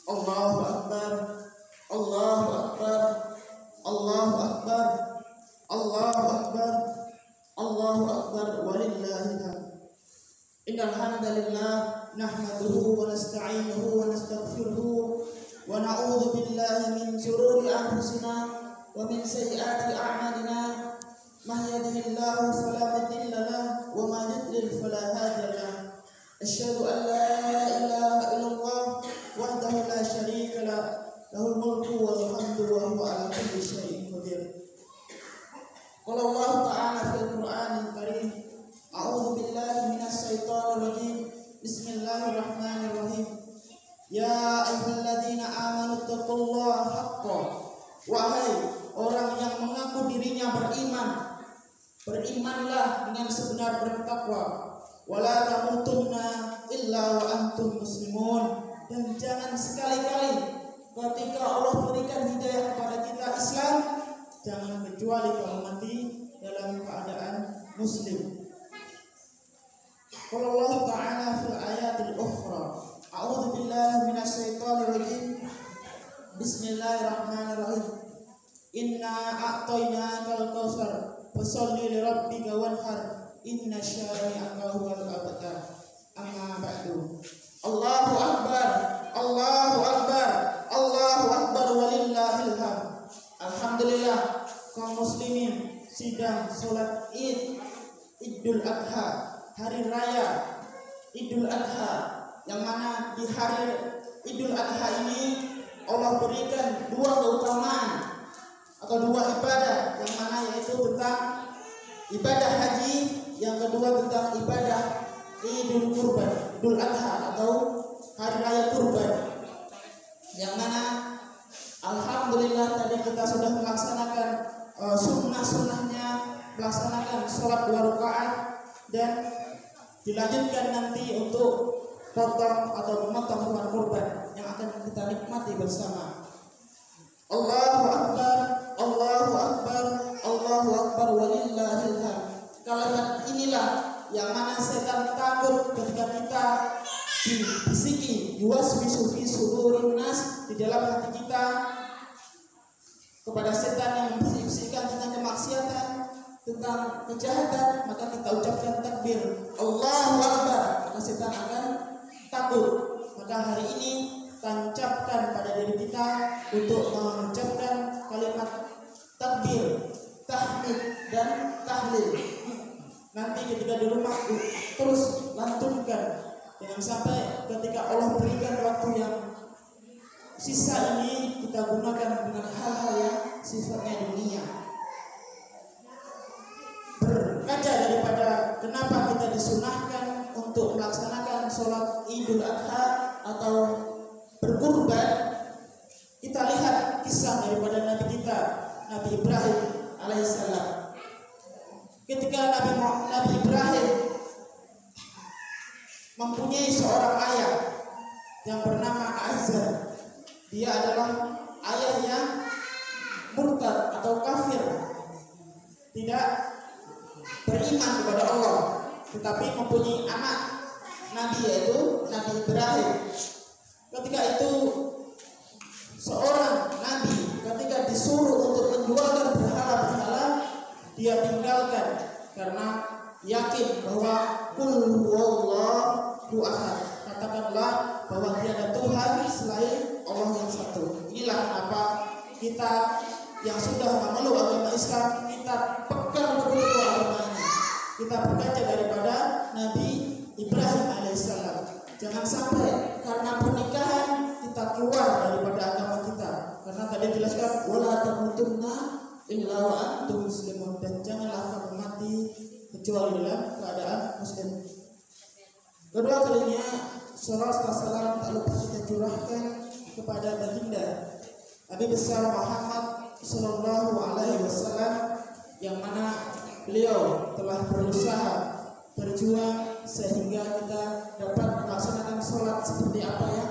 Allahu Akbar, Allahu Akbar, Allahu Akbar, Allahu Akbar, Allahu Akbar, walillahil hamd. Innal hamdalillah nahmaduhu wa nasta'inuhu wa nastaghfiruhu wa na'udzu billahi min shururi anfusina wa min sayyiati a'malina. Man yahdihillahu fala mudilla lahu wa man yudlil fala hadiya lahu. Asyhadu an la ilaha illallah wahdahu la syarika lahu, lahul mulku wal hamdu wa huwa ala kulli syai'in qadir. Qala Allah ta'ala fil Qur'anil Karim, a'udzu billahi minasy syaithanir rajim. Bismillahirrahmanirrahim. Ya ayyuhalladzina amanu taqullaha haqqa. Wahai orang yang mengaku dirinya beriman, berimanlah dengan sebenar bertakwa. Wala tamutunna illa wa antum muslimun. Dan jangan sekali-kali ketika Allah berikan hidayah kepada kita Islam, jangan kecuali kamu mati dalam keadaan muslim. Qala Allah Ta'ala fil ayatil ukhra, a'udzu billahi minasy syaithanir rajim. Bismillahirrahmanirrahim. Inna a'tainakal kautsar fasholli li rabbika wanhar inna syani'aka huwal abtar. Amma ba'du. Allahu Akbar, Allahu Akbar, Allahu Akbar, walillahil hamd. Alhamdulillah, kaum muslimin sidang salat Idul Adha, hari raya Idul Adha, yang mana di hari Idul Adha ini Allah berikan dua keutamaan atau dua ibadah, yang mana yaitu tentang ibadah haji, yang kedua tentang ibadah Idul Kurban, Idul Adha atau hari raya kurban, yang mana alhamdulillah tadi kita sudah melaksanakan sunnah-sunnahnya, melaksanakan sholat 2 rakaat, dan dilanjutkan nanti untuk potong atau memotong hewan kurban yang akan kita nikmati bersama. Allahu Akbar, Allahu Akbar, Allahu Akbar, walillahil hamd. Kalimat inilah yang mana setan takut ketika kita dibisiki, yuwaswisu fi sudurin nas, di dalam hati kita, kepada setan yang membisikkan tentang kemaksiatan, tentang kejahatan, maka kita ucapkan takbir Allahu Akbar, maka setan akan takut. Maka hari ini tancapkan pada diri kita untuk mengucapkan kalimat takbir, tahmid dan tahlil. Nanti ketika di rumah terus lantunkan, jangan sampai ketika Allah berikan waktu yang sisa ini kita gunakan dengan hal-hal yang sifatnya dunia. Berkaca daripada kenapa kita disunahkan untuk melaksanakan sholat Idul Adha atau berkurban, kita lihat kisah daripada Nabi kita, Nabi Ibrahim alaihissalam. Ketika Nabi Ibrahim mempunyai seorang ayah yang bernama Azar, dia adalah ayah yang murtad atau kafir, tidak beriman kepada Allah, tetapi mempunyai anak Nabi, yaitu Nabi Ibrahim. Ketika itu seorang Nabi ketika disuruh untuk menjualkan berhala-berhala, dia tinggalkan karena yakin bahwa qul huwallahu ahad, katakanlah bahwa tiada Tuhan selain Allah yang satu. Inilah kenapa kita yang sudah memeluk agama Islam, kita pegang betul agama ini. Kita berkaca daripada Nabi Ibrahim alaihissalam. Jangan sampai karena pernikahan kita keluar daripada agama kita, karena tadi jelaskan wala tamutunna illa wa antum muslimun, dan janganlah kamu mati kecuali dalam keadaan muslim. Kedua kalinya salawat dan salam tak lupa kita curahkan kepada baginda Nabi besar Muhammad sallallahu alaihi wasallam, yang mana beliau telah berusaha berjuang sehingga kita dapat melaksanakan sholat seperti apa yang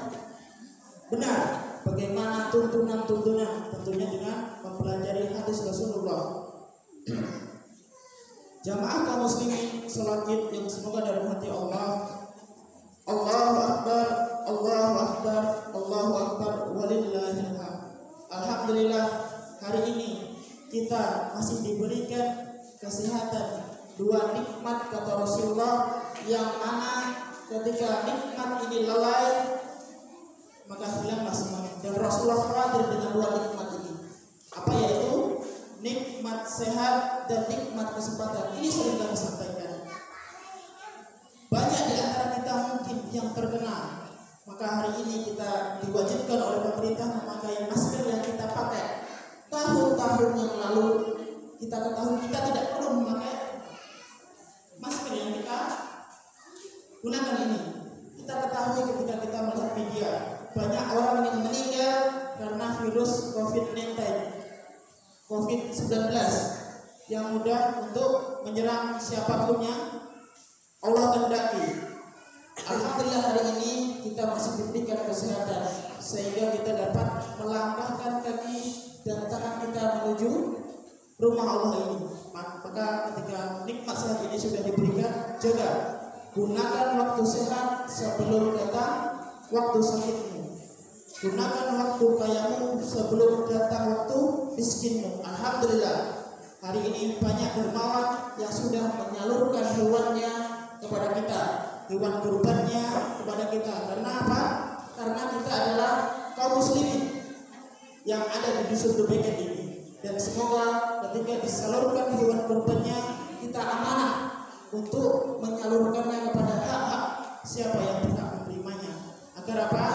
benar. Bagaimana tuntunan-tuntunan, tentunya dengan mempelajari hadis Rasulullah. Jamaah kaum muslimin, sholat Id yang semoga dalam hati Allah. Allahu Akbar, Allahu Akbar, walillahil hamd. Alhamdulillah, hari ini kita masih diberikan kesehatan. Dua nikmat kata Rasulullah, yang mana ketika nikmat ini lalai maka hilanglah semuanya. Dan Rasulullah khawatir dengan dua nikmat ini. Apa yaitu? Nikmat sehat dan nikmat kesempatan. Ini sering kami sampaikan. Banyak di antara kita mungkin yang terkena. Maka hari ini kita diwajibkan oleh pemerintah memakai masker yang kita pakai. Tahun-tahun yang lalu kita ketahui kita tidak perlu memakai masker yang kita gunakan ini. Kita ketahui ketika kita melihat media, banyak orang yang meninggal karena virus COVID-19 yang mudah untuk menyerang siapapun yang Allah kehendaki. Alhamdulillah hari ini kita masih diberikan kesehatan sehingga kita dapat melangkahkan kaki dan tangan kita menuju rumah Allah ini. Maka ketika nikmat sehat ini sudah diberikan, jaga, gunakan waktu sehat sebelum datang waktu sakitmu. Gunakan waktu kayamu sebelum datang waktu miskinmu. Alhamdulillah, hari ini banyak dermawan yang sudah menyalurkan hewannya kepada kita, hewan kurbannya kepada kita. Karena apa? Karena kita adalah kaum muslimin yang ada di dusun Debeket ini. Dan semoga ketika disalurkan hewan kurbannya, kita amanah untuk menyalurkannya kepada hak-hak siapa yang berhak menerimanya. Agar apa?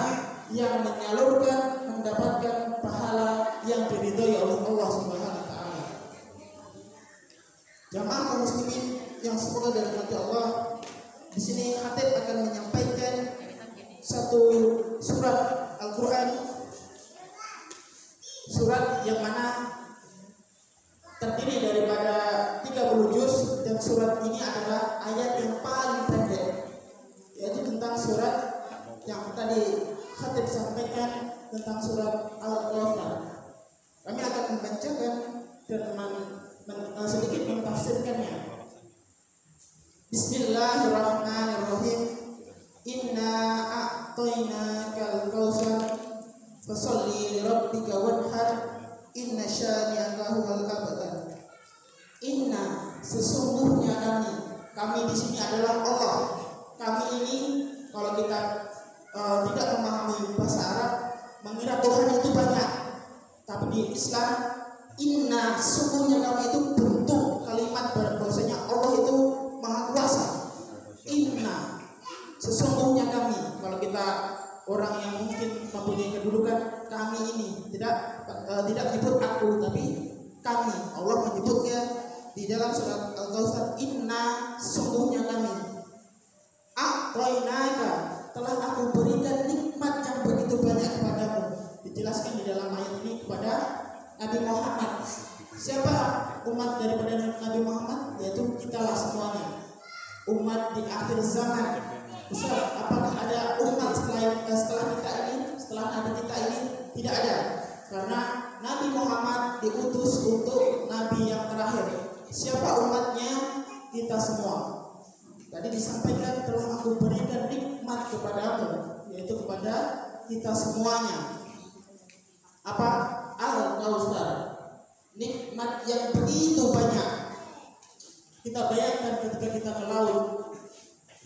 Yang menyalurkan mendapatkan pahala yang diridhoi oleh Allah Subhanahu wa taala. Jamaah kaum muslimin yang semoga dari rahmat Allah, di sini khatib akan menyampaikan satu surat Al-Qur'an, surat yang mana terdiri daripada 30 juz, dan surat ini adalah ayat yang paling pendek, yaitu tentang surat yang tadi khatib sampaikan tentang surat Al-Kawthar. Kami akan membacakan dan sedikit mentafsirkannya. Bismillahirrahmanirrahim. Inna a'tainakal kautsar fasholli lirabbika wanhar inna syani'aka huwal abtar. Inna, sesungguhnya kami di sini adalah Allah. Kami ini kalau kita tidak memahami bahasa Arab, mengira Tuhan itu banyak. Tapi di Islam, inna, sungguhnya kami itu bentuk kalimat bahwasanya Allah itu maha kuasa. Inna, sesungguhnya kami. Kalau kita orang yang mungkin mempunyai kedudukan, kami ini tidak menyebut aku, tapi kami. Allah menyebutnya di dalam surat Al-Kawthar, inna, sungguhnya kami. A'tainaka, telah aku berikan nikmat yang begitu banyak kepadamu. Dijelaskan di dalam ayat ini kepada Nabi Muhammad. Siapa umat daripada Nabi Muhammad? Yaitu kitalah semuanya, umat di akhir zaman. Ustaz, apakah ada umat setelah kita ini, setelah Nabi kita ini? Tidak ada, karena Nabi Muhammad diutus untuk Nabi yang terakhir. Siapa umatnya? Kita semua. Tadi disampaikan telah aku berikan nikmat kepadamu, yaitu kepada kita semuanya. Apa? Al-Kawthar, nikmat yang begitu banyak. Kita bayangkan ketika kita ke laut,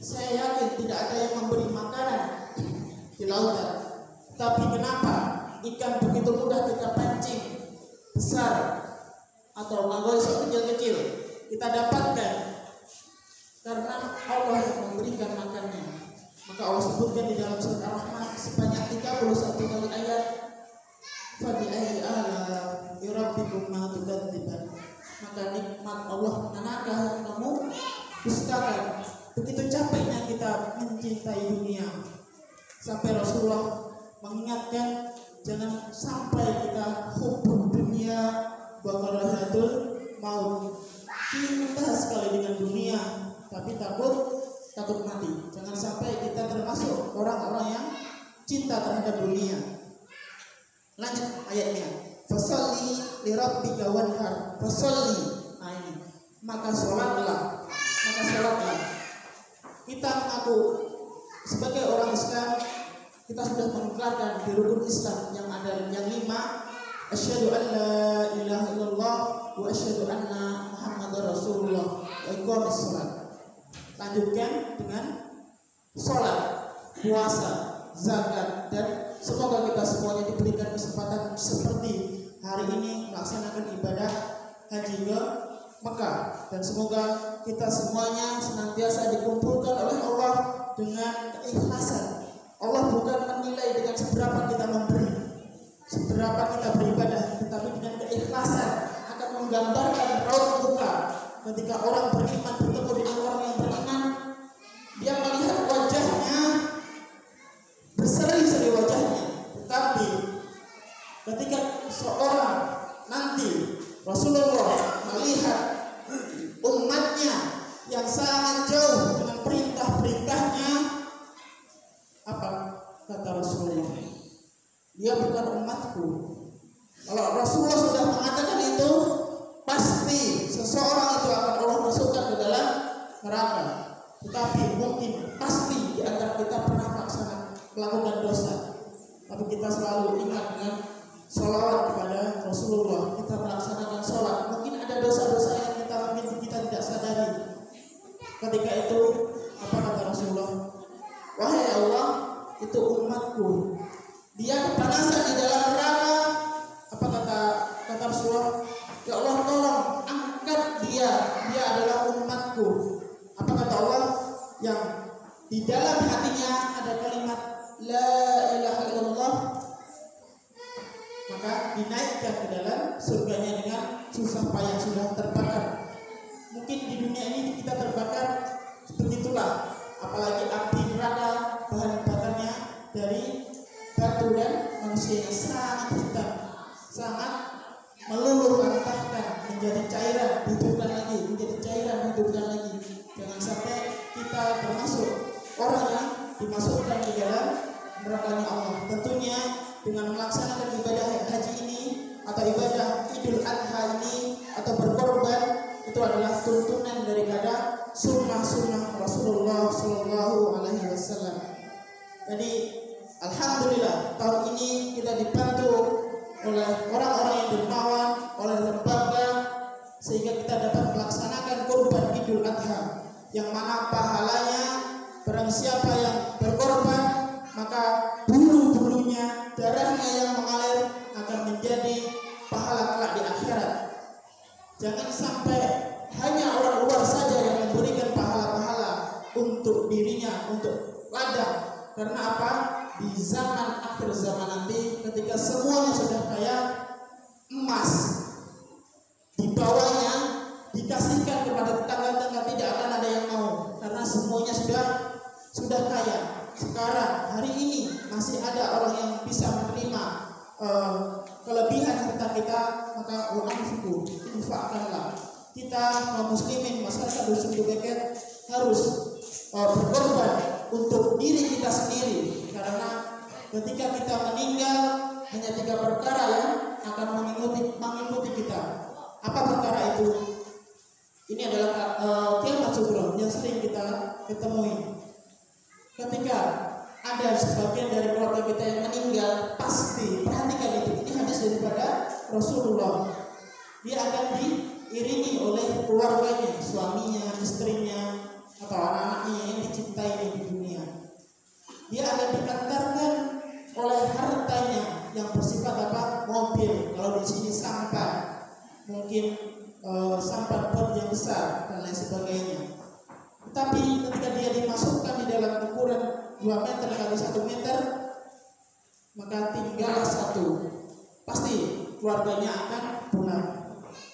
saya yakin tidak ada yang memberi makanan di lautan. Tapi kenapa ikan begitu mudah kita pancing, besar atau nagoi kecil kita dapatkan? Karena Allah yang memberikan makannya. Maka Allah sebutkan di dalam surat Ar-Rahman sebanyak 31 kali ayat, fa bi ayyi ala'i rabbikuma tukadziban. Maka nikmat Allah manakah yang kamu dustakan? Begitu capeknya kita mencintai dunia, sampai Rasulullah mengingatkan jangan sampai kita hubbud dunia wa karahatul maut. Cinta sekali dengan dunia, tapi takut mati. Jangan sampai kita termasuk orang-orang yang cinta terhadap dunia. Lanjut ayatnya. Fasholli lirabbika wanhar. Fasholli. Nah ini. Maka sholatlah. Kita mengaku sebagai orang Islam, kita sudah mengiklarkan di rukun Islam yang ada yang 5, asyhadu an la ilaha illallah wa asyhadu anna Muhammadar Rasulullah wa iqamis shalah. Lanjutkan dengan sholat, puasa, zakat, dan semoga kita semuanya diberikan kesempatan seperti hari ini melaksanakan ibadah haji ke Mekah, dan semoga kita semuanya senantiasa dikumpulkan oleh Allah dengan keikhlasan. Allah bukan menilai dengan seberapa kita memberi, seberapa kita beribadah, tetapi dengan keikhlasan akan menggambarkan raut muka ketika orang beriman bertemu dengan orang yang beriman. Dia melihat wajahnya berseri-seri wajahnya, tetapi ketika seorang nanti Rasulullah melihat umatnya yang sangat jauh dengan perintah-perintahnya, apa kata Rasulullah? Dia bukan umatku. Kalau Rasulullah sudah mengatakan itu, pasti seseorang itu akan Allah masukkan ke dalam neraka. Tetapi mungkin pasti di antara kita pernah melakukan dosa, tapi kita selalu ingat dengan sholawat kepada Rasulullah. Kita melaksanakan sholat. Mungkin ada dosa-dosa yang mungkin kita tidak sadari. Ketika itu apa kata Rasulullah? Wahai Allah, itu umatku, dia kepanasan di dalam neraka. Apa kata Rasulullah? Ya Allah, tolong angkat dia adalah umatku. Apa kata Allah? Yang di dalam hatinya ada kalimat la ilaha illallah, maka dinaikkan ke dalam surganya dengan susah payah sudah terbakar. Mungkin di dunia ini kita terbakar begitulah, apalagi api neraka bahan bakarnya dari batu dan manusia yang sangat hitam, sangat meluluh lantahkan, menjadi cairan, hidupkan lagi, menjadi cairan, hidupkan lagi. Jangan sampai kita termasuk orang yang dimasukkan ke dalam nerakanya Allah. Tentunya dengan melaksanakan ibadah haji ini atau ibadah Idul Adha ini atau berkorban, itu adalah tuntunan daripada sunnah-sunnah Rasulullah Shallallahu Alaihi Wasallam. Jadi alhamdulillah tahun ini kita dibantu oleh orang-orang yang dermawan, oleh lembaga, sehingga kita dapat melaksanakan kurban Idul Adha, yang mana pahalanya barang siapa yang berkorban, maka bulu-bulunya, darahnya yang mengalir akan menjadi pahala kelak di akhirat. Jangan sampai hanya orang luar saja yang memberikan pahala-pahala untuk dirinya, untuk ladang. Karena apa? Di zaman akhir zaman nanti, ketika semuanya sudah kaya, emas di bawahnya dikasihkan kepada tetangga-tetangga, tidak akan ada yang mau, karena semuanya sudah kaya. Sekarang hari ini masih ada orang yang bisa menerima kelebihan harta kita, maka wa'anfiqu, infakkanlah. Kita kaum muslimin masyarakat dusun Bukit harus berkorban untuk diri kita sendiri, karena ketika kita meninggal hanya 3 perkara yang akan mengikuti kita. Apa perkara itu? Ini adalah kiamat sugro yang sering kita ketemui. Ketika ada sebagian dari keluarga kita yang meninggal, pasti perhatikan itu. Ini hadis daripada Rasulullah. Dia akan diiringi oleh keluarganya, suaminya, istrinya, atau anak-anaknya yang dicintai di dunia. Dia akan diantarkan oleh hartanya yang bersifat apa? Mobil. Kalau di sini sampan, mungkin sampan pot yang besar dan lain sebagainya. Tapi ketika dia dimasukkan di dalam ukuran 2 meter kali 1 meter, maka tinggal 1. Pasti keluarganya akan pulang.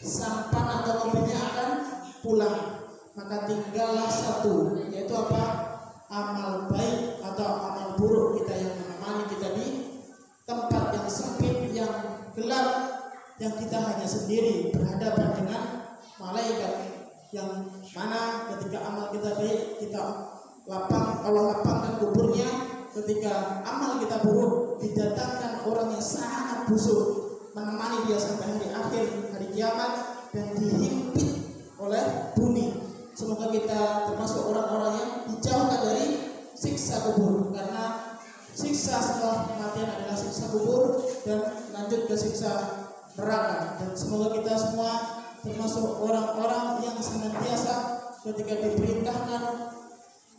Sampan atau mobilnya akan pulang. Maka tinggallah 1, yaitu apa? Amal baik atau amal buruk kita yang menemani kita di tempat yang sempit, yang gelap, yang kita hanya sendiri berhadapan dengan malaikat, yang mana ketika amal kita baik, Allah lapangkan kuburnya. Ketika amal kita buruk, didatangkan orang yang sangat busuk menemani dia sampai hari akhir, hari kiamat, dan dihimpit oleh bumi. Semoga kita termasuk orang-orang yang dijauhkan dari siksa kubur, karena siksa setelah kematian adalah siksa kubur dan lanjut ke siksa neraka. Dan semoga kita semua termasuk orang-orang yang senantiasa ketika diperintahkan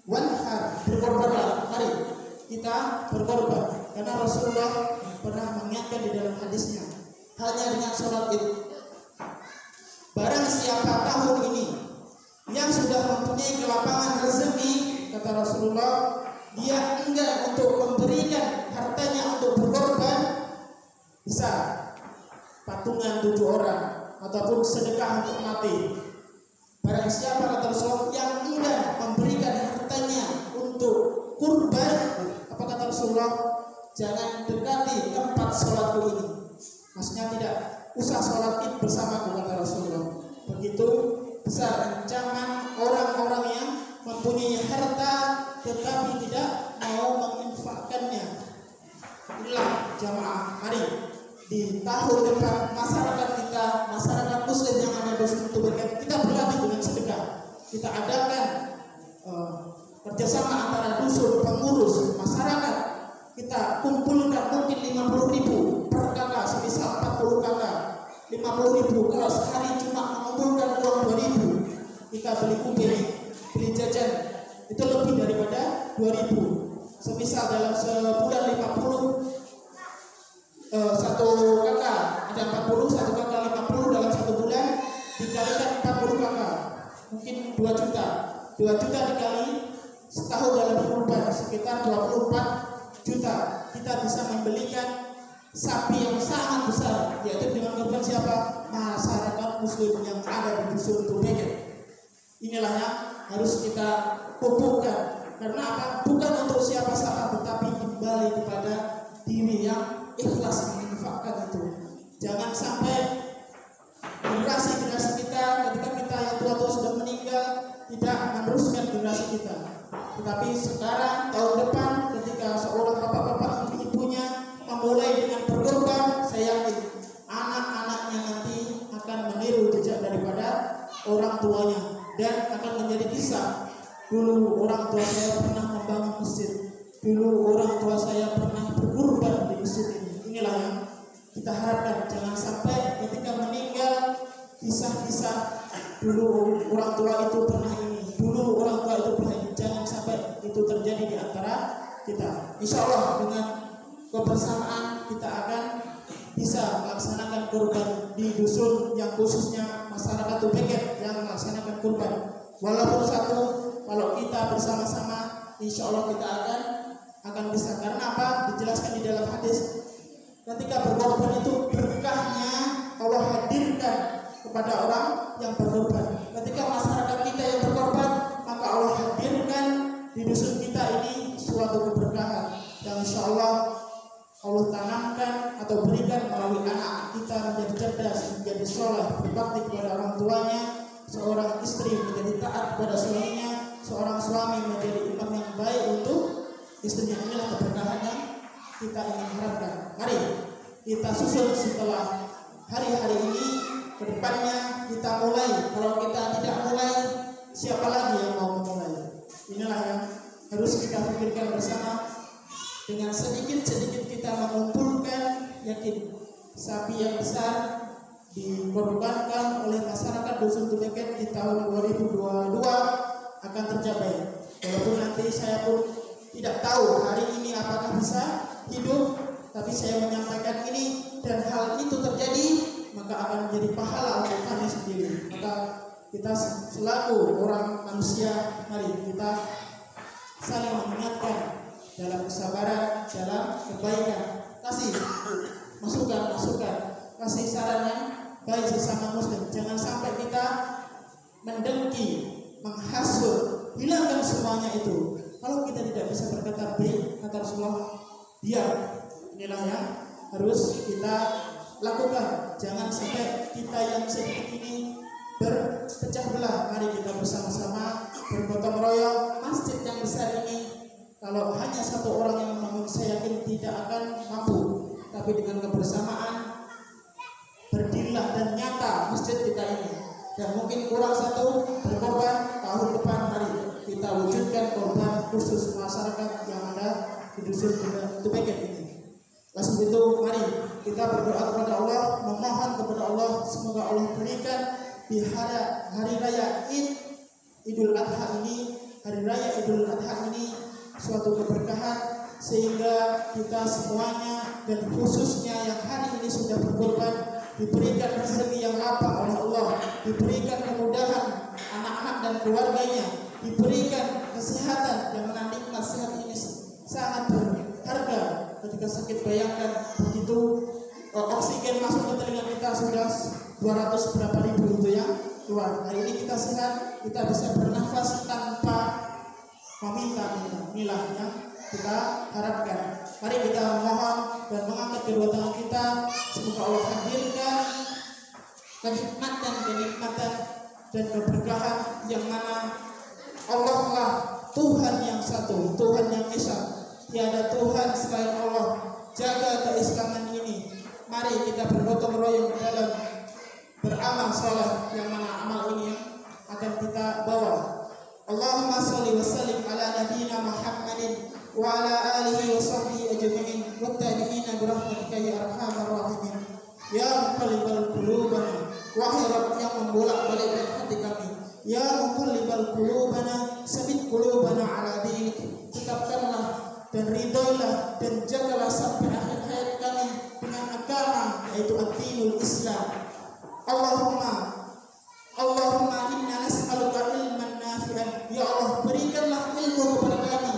wanhar, berkorbanlah, mari kita berkorban, karena Rasulullah pernah mengingatkan di dalam hadisnya, hanya dengan sholat id. Barang siapa tahun ini yang sudah mempunyai kelapangan rezeki, kata Rasulullah, dia enggan untuk memberikan hartanya untuk berkorban, bisa patungan 7 orang ataupun sedekah untuk mati. Barang siapa, kata Rasulullah, yang enggan memberikan hartanya untuk kurban, apa kata Rasulullah, jangan dekati tempat sholatku ini. Maksudnya tidak usah sholat id bersamaku, kata Rasulullah. Begitu besar ancaman orang-orang yang mempunyai harta tetapi tidak mau menginfakkannya. Inilah jamaah, mari di tahun depan masyarakat kita, masyarakat muslim yang ada di Dusun Tuberkan, kita berlatih dengan sedekah. Kita adakan kerjasama antara dusun, pengurus, masyarakat. Kita kumpulkan mungkin 50.000 per kakak, semisal 40 kakak, 50.000. Kalau sehari cuma mengumpulkan uang 2.000, kita beli kuping, beli jajan, itu lebih daripada 2.000. Semisal dalam sebulan 50, satu kakak ada 40, satu kakak 50 dalam satu bulan, dikalikan 40 kakak, mungkin 2 juta. 2 juta dikali setahun dalam kurban sekitar 24 juta. Kita bisa membelikan sapi yang sangat besar, yaitu dengan kurban siapa? Masyarakat muslim yang ada di Dusun Tuberkan. Inilah yang harus kita kumpulkan. Karena apa? Bukan untuk siapa-siapa, tetapi kembali kepada diri yang ikhlas menginfakkan itu. Jangan sampai generasi kita ketika kita yang tua-tua sudah meninggal tidak meneruskan generasi kita. Tetapi sekarang tahun depan ketika seorang bapak-bapak ibu-ibunya memulai dengan berkorban, saya yakin anak-anaknya nanti akan meniru jejak daripada orang tuanya dan akan menjadi kisah. Dulu orang tua saya pernah membangun masjid, dulu orang tua saya pernah berkorban di masjid ini. Inilah yang kita harapkan, jangan sampai ketika meninggal kisah-kisah dulu orang tua itu pernah ini, dulu orang tua itu pernah ini. Jangan sampai itu terjadi di antara kita. Insya Allah dengan kebersamaan kita akan bisa melaksanakan kurban di dusun yang khususnya masyarakat Tuberkan yang melaksanakan kurban. Walaupun satu, kalau kita bersama-sama, insya Allah kita akan bisa. Karena apa? Dijelaskan di dalam hadis, ketika berkorban itu berkahnya Allah hadirkan kepada orang yang berkorban. Ketika masyarakat kita yang berkorban, maka Allah hadirkan di dusun kita ini suatu keberkahan yang insya Allah Allah tanamkan atau berikan melalui anak kita menjadi cerdas, menjadi soleh, berbakti kepada orang tuanya, seorang istri menjadi taat kepada suaminya, seorang suami menjadi imam yang baik untuk istrinya. Inilah keberkahan yang kita ingin harapkan. Mari kita susun setelah hari-hari ini, kedepannya kita mulai. Kalau kita tidak mulai, siapa lagi yang mau memulai? Inilah yang harus kita pikirkan bersama. Dengan sedikit-sedikit kita mengumpulkan, yakin sapi yang besar dikorbankan oleh masyarakat Dusun Tuberkan di tahun 2022 akan tercapai. Walaupun nanti saya pun tidak tahu hari ini apakah bisa hidup, tapi saya menyampaikan ini dan hal itu terjadi, maka akan menjadi pahala untuk kami sendiri. Maka kita selaku orang manusia, mari kita saling mengingatkan dalam kesabaran, dalam kebaikan, kasih masukan, kasih saran yang baik sesama muslim. Jangan sampai kita mendengki, menghasut, hilangkan semuanya itu. Kalau kita tidak bisa berkata baik, kata Rasulullah, diam. Inilah yang harus kita lakukan. Jangan sampai kita yang sedikit ini berpecah belah. Mari kita bersama-sama bergotong royong. Masjid yang besar ini, kalau hanya satu orang yang membangun, saya yakin tidak akan mampu. Tapi dengan kebersamaan, berdirilah dan nyata masjid kita ini. Dan mungkin kurang satu berkorban, tahun depan mari kita wujudkan korban khusus masyarakat yang ada di dusun Tubeken ini. Langsung itu mari kita berdoa kepada Allah, memohon kepada Allah semoga Allah berikan di hari raya Idul Adha ini, hari raya Idul Adha ini suatu keberkahan sehingga kita semuanya dan khususnya yang hari ini sudah berkorban diberikan rezeki yang lapang oleh Allah, diberikan kemudahan anak-anak dan keluarganya, diberikan kesehatan yang mana nikmat sehat ini sangat berharga. Ketika sakit bayangkan begitu oksigen masuk ke telinga kita sudah 200 berapa ribu itu ya keluar. Hari ini kita sehat, kita bisa bernafas tanpa meminta, inilah yang kita harapkan. Mari kita mohon dan mengangkat kedua tangan kita, semoga Allah hadirkan kenikmatan dan keberkahan yang mana Allah lah Tuhan yang satu, Tuhan yang esa, tiada Tuhan selain Allah. Jaga keislaman ini. Mari kita bergotong royong dalam beramal saleh yang mana amal ini akan kita bawa. Allahumma sholli wa sallim ala nabiyyina Muhammadin wa ala alihi wa sahbihi ajma'in wa tabi'ina bi rahmatika ya arhamar rahimin. Ya muqallibal qulubana, wahai Rabb yang membolak-balikkan hati kami. Ya muqallibal qulubana, sabit qulubana ala dinik. Tetapkanlah dan ridhoilah dan jagalah sampai akhir hayat kami dengan agama yaitu ad-dinul Islam. Allahumma inna nas'aluka ilman nafi'an. Ya Allah, berikanlah ilmu kepada kami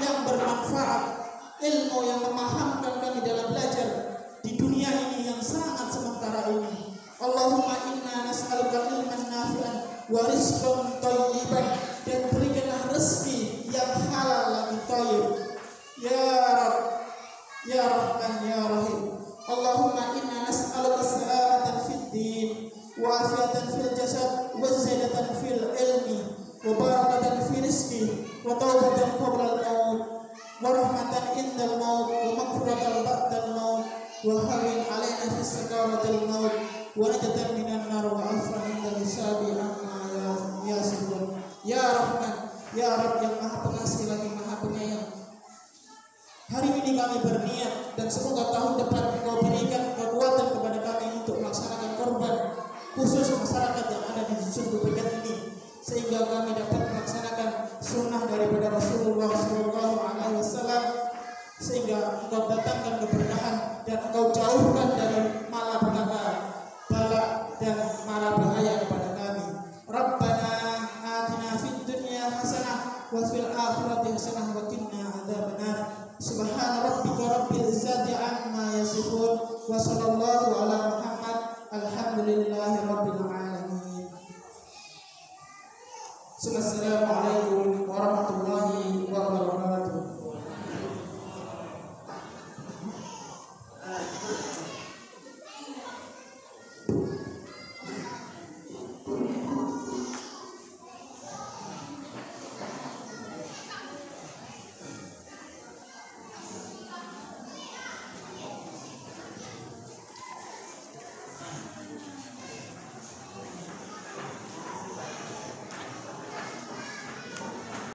yang bermanfaat, ilmu yang memahamkan kami dalam belajar di dunia ini yang sangat sementara ini. Allahumma inna nas'aluka ilman nafi'an wa rizqan thayyiban, dan berikanlah rezeki yang halal lagi thayyib. Ya Rabb, ya Rahman, ya Rahim. Allahumma inna nas'aluka salamatan fid din wa afiatan fil jasad wa ziyadatan fil ilmi wa barakatan fi rizqi wa taubatan qabla al-maut wa rahmatan indal maut wa maghfiratan ba'dal maut wa hawin alaina fi sakaratil maut wa najatan minan nar wa afwan indal hisabi amma yasifun. Ya Rahman, ya Rabb yang Maha Pengasih lagi Maha Penyayang, hari ini kami berniat dan semoga tahun depan Engkau berikan kekuatan kepada kami untuk melaksanakan korban khusus masyarakat yang ada di dusun Tubeken ini, sehingga kami dapat melaksanakan sunnah daripada Rasulullah SAW, sehingga Engkau datangkan keberkahan dan Engkau jauhkan dari malapetaka, bala dan mara bahaya kepada kami. Rabbana atina fid dunya hasanah wa fil akhirati hasanah wa qina adzabannar. Subhana rabbika rabbil izzati amma yasifun wa sallallahu ala Muhammad. Alhamdulillahi rabbil alamin. Assalamualaikum